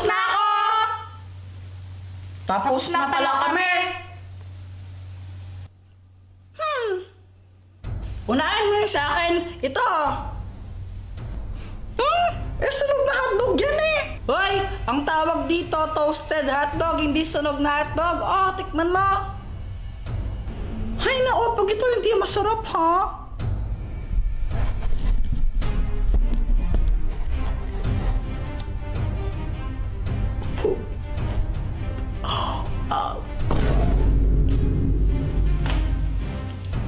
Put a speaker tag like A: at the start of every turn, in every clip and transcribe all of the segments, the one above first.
A: na ako! Tapos na pala kami! Unahin mo yun sa akin. Ito. Sunog na hotdog yan eh. Hoy, ang tawag dito, toasted hotdog, hindi sunog na hotdog. Oh, tikman mo. Hay na, pag ito hindi masarap ha.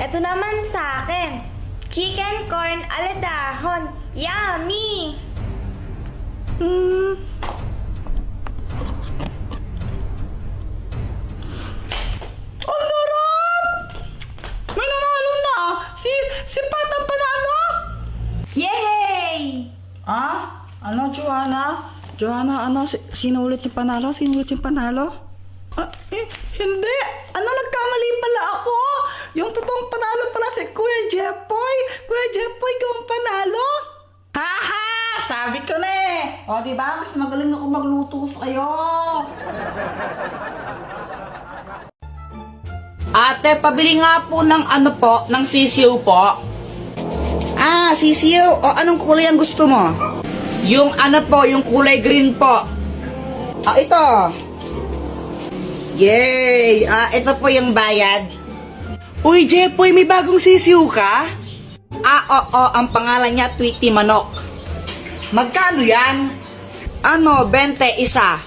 B: Ito naman sa akin. Chicken corn aladahon. Yummy!
A: Ang sarap! May nanalo na. Si Pat ang panalo.
B: Yay!
A: Ano, Joanna? Joanna, ano? Sino ulit yung panalo? Hindi. Nagkamali pala ako. Yung totoong panalo pala si Kuya Jepoy. Kuya Jepoy, ikaw ang panalo. Haha! Sabi ko na eh. O, diba? Mas magaling ako magluto sa'yo. Ate, pabili nga po ng ng sisiw po. Sisiw. O, anong kulay ang gusto mo? Yung yung kulay green po. Ito. Yay! Ito po yung bayad. Uy, Jepoy, may bagong sisiw ka? Oo, ang pangalan niya Tweety Manok. Magkano yan? 20 isa.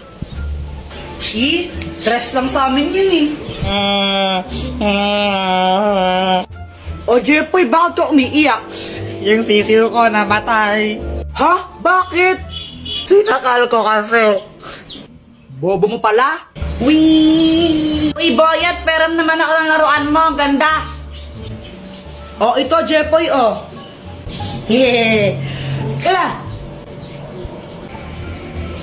A: Dress lang sa amin yun eh. O Jepoy, bakit ka umiiyak?
C: Yung sisiw ko namatay.
A: Ha? Bakit?
C: Sinakal ko kasi.
A: Bobo mo pala? Uy, Boyat, pero naman ako ng laruan mo. Ang ganda. Ito, Jepoy, Yeah.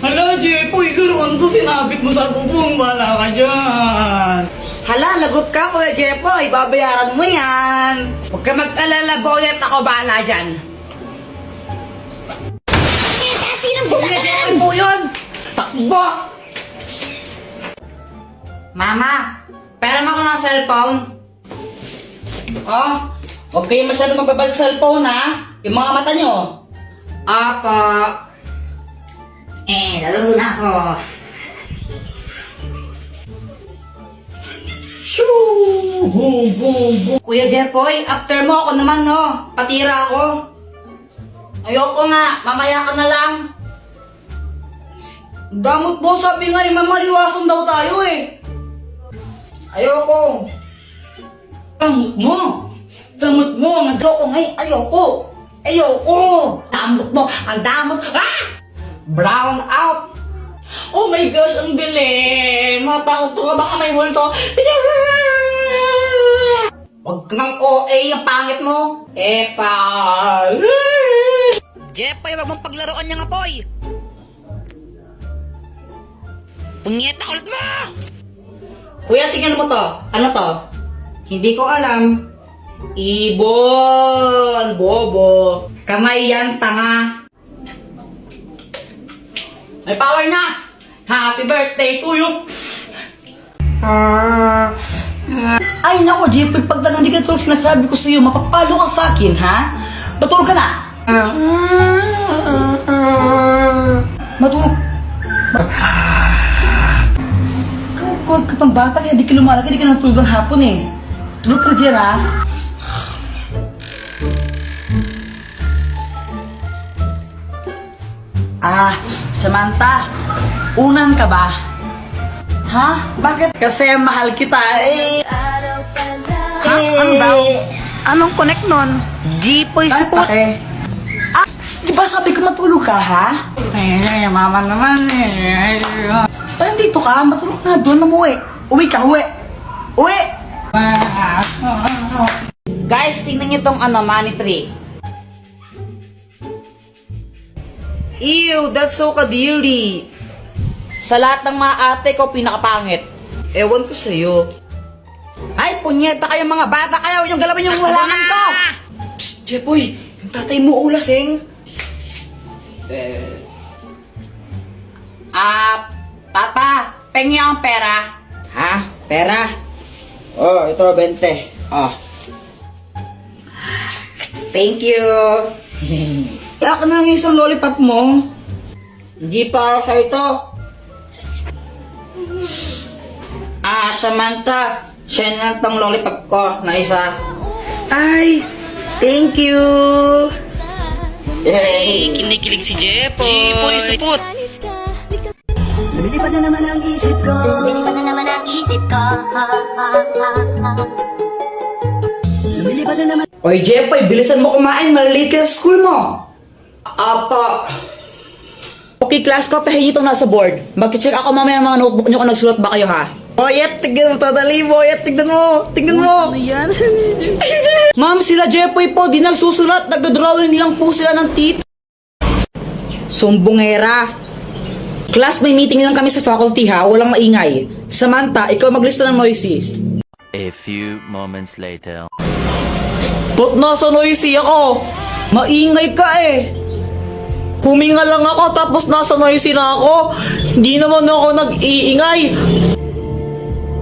A: Hala, Jepoy, laruan to. Sinabit mo sa bubong. Wala ka dyan. Hala, lagot ka, Kuya Jepoy. Babayaran mo yan. Huwag ka mag-alala, Boyat. Ako bahala dyan. Huwag na Jepoy po yun. Takbo! Mama, pera mo ako ng cellphone. Huwag kayo masyado magbabal sa cellphone ha. Yung mga mata nyo. Apa. Lalaro na ako. Shoo! Boom, boom, boom. Kuya Jepoy, after mo ako naman no. Patira ako. Ayoko nga, mamaya ka na lang. Damot mo, sabi nga ni Mama, liwasan daw tayo eh. Ayoko. Damot mo, nagdoko ngayon. Ayoko. Damot mo, ang damot. Brown out. Oh my gosh, ang galing. Matakot ka, baka may multo. Huwag kang OA, ang pangit mo. Jepoy, wag mong paglaruan niyang apoy. Punyeta ulit mo! Kuya, tingnan mo to. Ano to? Hindi ko alam. Ibon! Bobo! Kamay yan, tanga! May power na! Happy birthday to you! Ay nako, Jepoy, pag lang hindi ka tulog sinasabi ko sa'yo, mapapalo ka sa akin, ha? Matulog ka na! Matulog! Huwag ka pang bata, kaya di ka lumalag, di ka natulog ang hapon eh. Tulog ka na dyan, ha? Samantha, unan ka ba? Ha? Bakit? Kasi mahal kita eh. Ano daw? Anong connect nun? Jepoy support. Di ba sabi ko matulog ka, ha? Mama naman eh. Dito ka, matulog na doon, umuwi. Uwi ka, uwi. Guys, tingnan nyo tong money tree. Ew, that's so kadiri. Sa lahat ng mga ate ko, pinakapangit. Ewan ko sa'yo. Ay, punyeta kayo mga bata, kayo yung galawin yung halaman ko. Jepoy, yung tatay mo ulasing. Papa, pengi ang pera.
C: Ha? Pera? Oh, ito, 20. Oh. Thank you.
A: Ako na lang isang lollipop mo.
C: Hindi para sa ito. Samantha. Siya na tong lollipop ko na isa.
A: Ay, thank you.
C: Yay! Kinikilig si Jepoy. Jepoy, supot.
A: Lumilipad na naman ang isip ko.
D: Lumilipad na naman ang isip ko.
A: Lumilipad na naman. Oy, Jepoy, bilisan mo kumain. Malilate ka sa school mo.
C: Apa.
A: Okay, class ko, pahingi itong nasa board. Mag-check ako mamaya ng mga notebook nyo kung nagsulat ba kayo, ha? Boyet, tignan mo, totally, Boyet, tignan mo. Tignan mo. Ano yan? Ma'am, sila Jepoy po, di nagsusulat. Nagdodrawing lang po sila ng tit. Sumbongera. Class, may meeting lang kami sa faculty, ha? Walang maingay. Samantha, ikaw maglista ng noisy.
E: A few moments later.
A: Ba't nasa noisy ako? Maingay ka eh. Huminga lang ako tapos nasa noisy na ako. Hindi naman ako nag-iingay.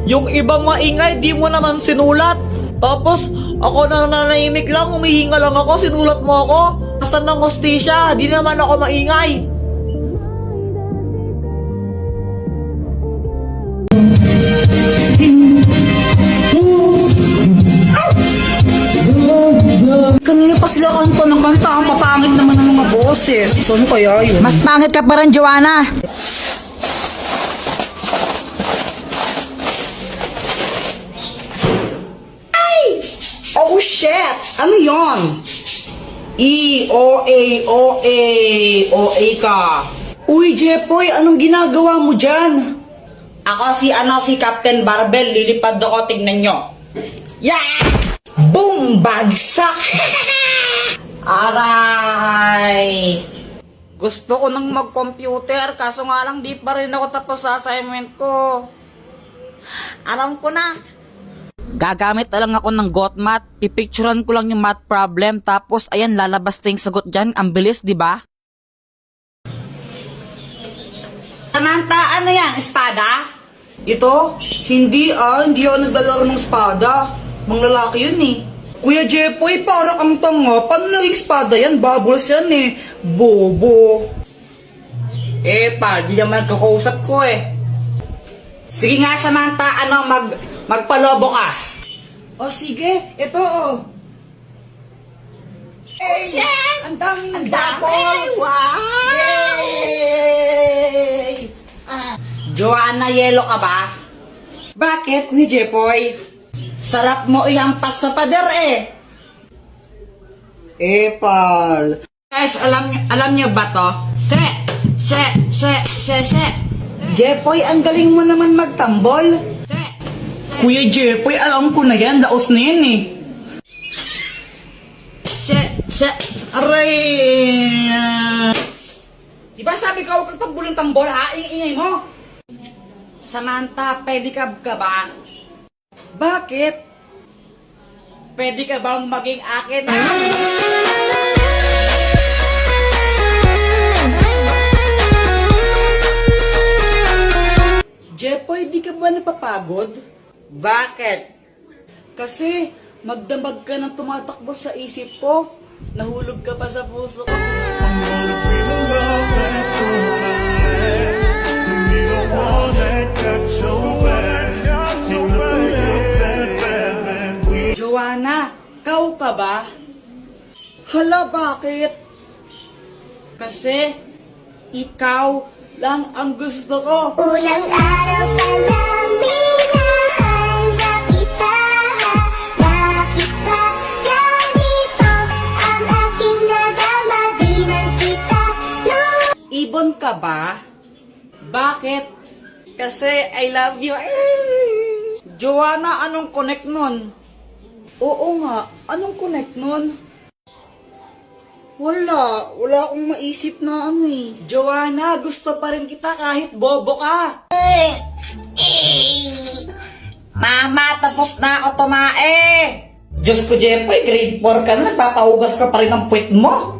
A: Yung ibang maingay, di mo naman sinulat. Tapos ako nananahimik lang, humihinga lang ako, sinulat mo ako. Asan ng hostisya? Di naman ako maingay. Kanina pa sila kanta ng kanta. Ang papangit naman ng mga boses. Saan kaya yun? Mas pangit ka pa rin, Joanna. Ay! Oh, shit! Ano yon?
C: O-A. O-A ka.
A: Uy, Jepoy, anong ginagawa mo dyan?
C: Ako si Captain Barbell. Lilipad ako, tignan nyo.
A: Yeah! Boom! Bagsak!
C: Aray! Gusto ko nang mag-computer, kaso nga lang di pa rin ako tapos sa assignment ko.
A: Alam ko na. Gagamit na lang ako ng GotMath. Pipicturean ko lang yung math problem. Tapos, ayan, lalabas na yung sagot dyan. Ang bilis, di ba?
C: Samantha, ano yan? Espada?
A: Ito? Hindi ako naglalaro ng espada. Mga lalaki yun eh. Kuya Jepoy, parang ang tanga. Paano naging espada yan? Bubbles yan eh. Bobo.
C: Pa, di naman kakausap ko eh. Sige nga, Samantha, magpalobo ka.
A: O sige, ito oh. Hey, shit! Ang daming bubbles!
C: Wow!
A: Yay!
C: Joanna, yelo ka ba?
A: Bakit, Kuya Jepoy?
C: Sarap mo ihampas sa pader eh.
A: Pal.
C: Guys, alam nyo ba to? She.
A: Jepoy, ang galing mo naman magtambol. Kuya Jepoy, alam ko na yan. Laos na yan eh.
C: She. Aray.
A: Diba sabi ko, huwag kang tambol ng tambol ha? Ingay mo.
C: Samantha, pedicab ka ba?
A: Bakit?
C: Pwede ka bang maging akin?
A: Jepoy, di ka ba napapagod?
C: Bakit?
A: Kasi magdamag ka ng tumatakbo sa isip ko. Nahulog ka pa sa puso ko. Joanna, kau ka ba? Hala, bakit? Kasi ikaw lang ang gusto ko.
D: Ulang araw pa lang minahanda kita. Bakit ba ganito ang aking nadama? Di man kita
A: Ibon ka ba? Bakit? Kasi I love you.
C: Joanna, anong connect nun?
A: Oo nga, anong connect nun?
C: Wala akong maisip na ano eh.
A: Joanna, gusto pa rin kita kahit bobo ka.
C: Mama, tapos na ako tumae. Diyos ko, Jepoy, grade 4 ka na, nagpapahugas ka pa rin ng puwet mo.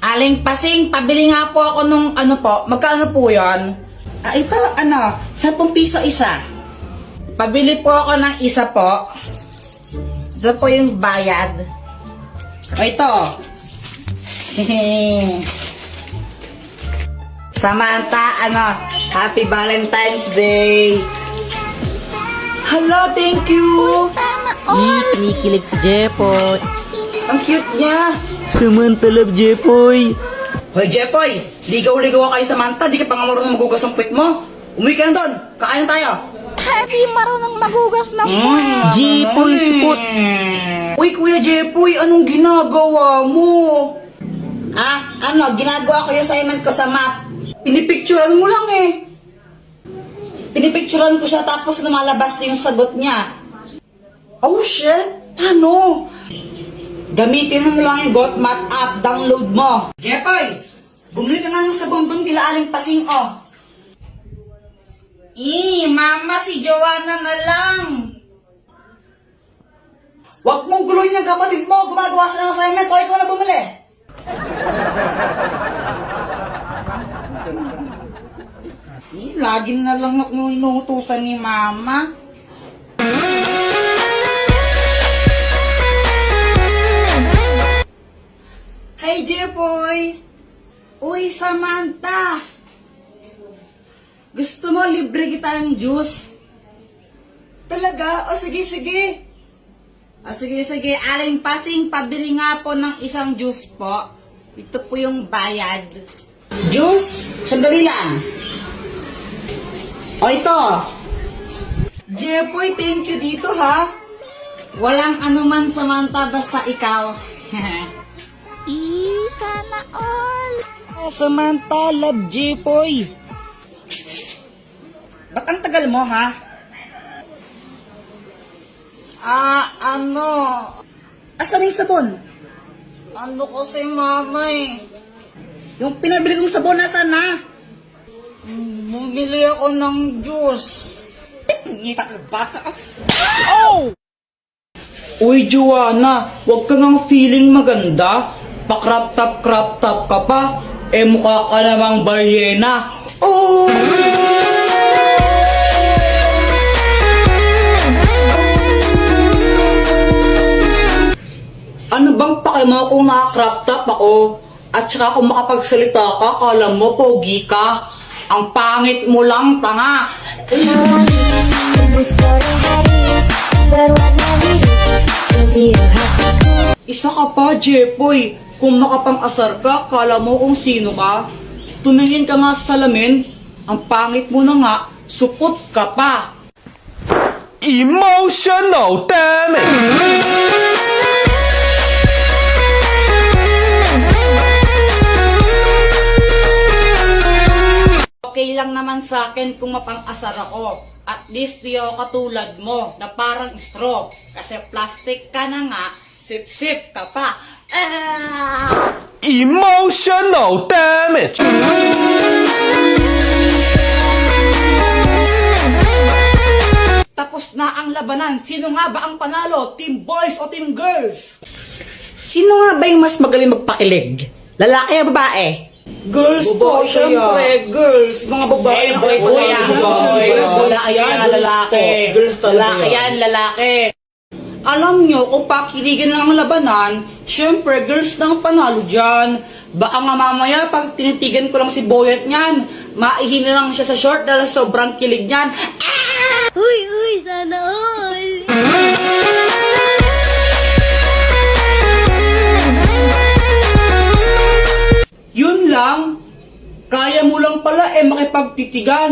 C: Aling Pasing, pabili nga po ako nung ano po, magkano po yan?
A: Ito, 10 piso isa.
C: Pabili po ako ng isa po. Ito po yung bayad.
A: Ito.
C: Samantha, Happy Valentine's Day! Hala, thank you!
F: Kinikilig si Jepoy.
C: Ang cute niya!
F: Samantalab, Jepoy.
C: Hoy, Jepoy! Ligaw-ligaw ka kay Samantha, di ka pa nga marunong magugas ng puwit mo! Umuwi ka na doon! Kakain tayo!
A: Hindi marunong magugas ng
F: Jepoy, supot.
C: Uy, Kuya Jepoy, anong ginagawa mo?
A: Ginagawa ko yung assignment ko sa math.
C: Pinipicturean mo lang eh!
A: Pinipicturean ko siya tapos lumalabas yung sagot niya.
C: Oh shit! Paano?
A: Gamitin mo lang yung GotMath app, download mo.
C: Jepoy! Bumili ka nga ng sabon doon kila Aling Pasing, oh! Mama, si Joanna na lang!
A: Huwag mong guloyin yung kapatid mo, gumagawa siya ng assignment, o ikaw na bumili.
C: Lagi na lang ako inuutusan ni Mama. Hey, Jepoy! Uy, Samantha! Gusto mo libre kita ng juice? Talaga? O sige, sige. O sige, sige. Aling Pasing, pabili nga po ng isang juice po. Ito po yung bayad.
A: Juice, sandali lang. O ito.
C: Jepoy, thank you dito ha. Walang anuman, Samantha, basta ikaw.
A: Sana all.
C: Samantha, love Jepoy. Ba't ang tagal mo ha?
A: Asan yung sabon?
C: Ano kasi mama eh.
A: Yung pinabili kong sabon, asan na?
C: Bumili ako ng juice.
A: Ngita ka bata.
C: Uy, Joanna, huwag ka ngang feeling maganda. Pa-crop top ka pa. Eh, mukha ka namang balyena. Oh! Ano bang pake mo kung naka-crop top ako? At saka kung makapagsalita ka, kala mo pogi ka. Ang pangit mo lang, tanga. Isa ka pa, Jepoy. Kung makapang-asar ka, kala mo kung sino ka. Tumingin ka nga sa salamin. Ang pangit mo na nga, supot ka pa.
G: Emotional damage!
C: Okay lang naman sa akin kung mapang-asar ako. At least di ako katulad mo na parang straw. Kasi plastic ka na nga, sip-sip ka pa.
G: Emotional damage!
C: Tapos na ang labanan. Sino nga ba ang panalo? Team boys o team girls?
A: Sino nga ba yung mas magaling magpakilig? Lalaki o babae?
C: Girls po, syempre, girls. Mga babae na
A: boys
C: kayo.
A: kaya.
C: Boys,
A: Lalaki yan, lalaki.
C: Girls talaga.
A: Lalaki yan, lalaki.
C: Alam nyo, kung pakiligan lang ang labanan, syempre, girls na ang panalo dyan. Baka nga mamaya, pag tinitigan ko lang si Boyet niyan, maihin na lang siya sa short dahil sobrang kilig niyan.
D: Uy, sana all.
C: Yun lang, kaya mo lang pala makipagtitigan.